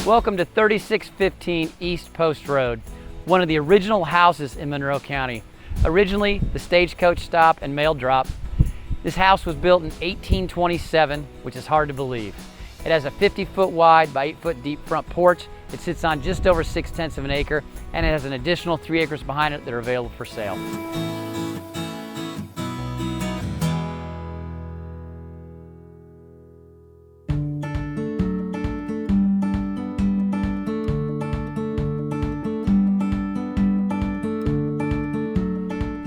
Welcome to 3615 East Post Road, one of the original houses in Monroe County. Originally the Stagecoach stop and mail drop. This house was built in 1827, which is hard to believe. It has a 50-foot wide by 8-foot deep front porch. It sits on just over 6/10 of an acre, and it has an additional 3 acres behind it that are available for sale.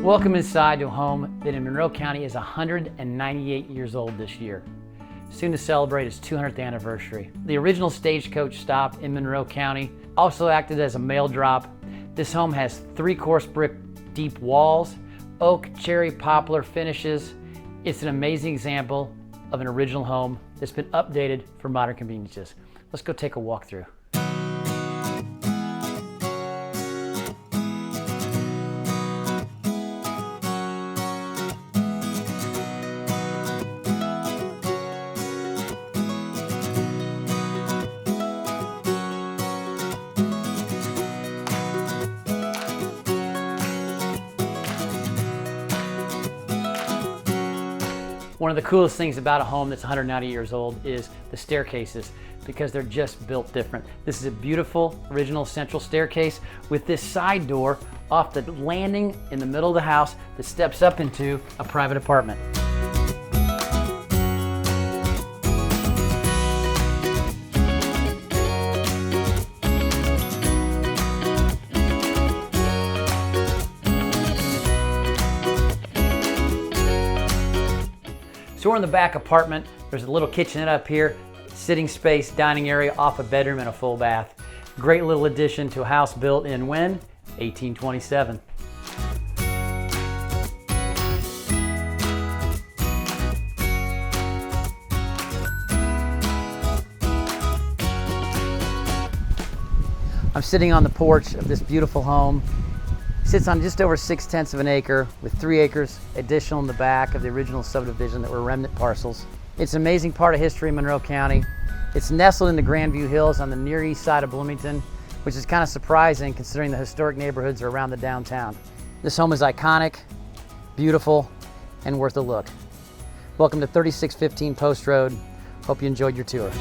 Welcome inside to a home that in Monroe County is 198 years old this year, soon to celebrate its 200th anniversary. The original Stagecoach stop in Monroe County also acted as a mail drop. This home has 3-course brick deep walls, oak, cherry, poplar finishes. It's an amazing example of an original home that's been updated for modern conveniences. Let's go take a walk through. One of the coolest things about a home that's 190 years old is the staircases, because they're just built different. This is a beautiful original central staircase with this side door off the landing in the middle of the house that steps up into a private apartment. So we're in the back apartment. There's a little kitchenette up here, sitting space, dining area, off a bedroom and a full bath. Great little addition to a house built in when? 1827. I'm sitting on the porch of this beautiful home. Sits on just over 6/10 of an acre with 3 acres additional in the back of the original subdivision that were remnant parcels. It's an amazing part of history in Monroe County. It's nestled in the Grandview Hills on the near east side of Bloomington, which is kind of surprising considering the historic neighborhoods are around the downtown. This home is iconic, beautiful, and worth a look. Welcome to 3615 Post Road. Hope you enjoyed your tour.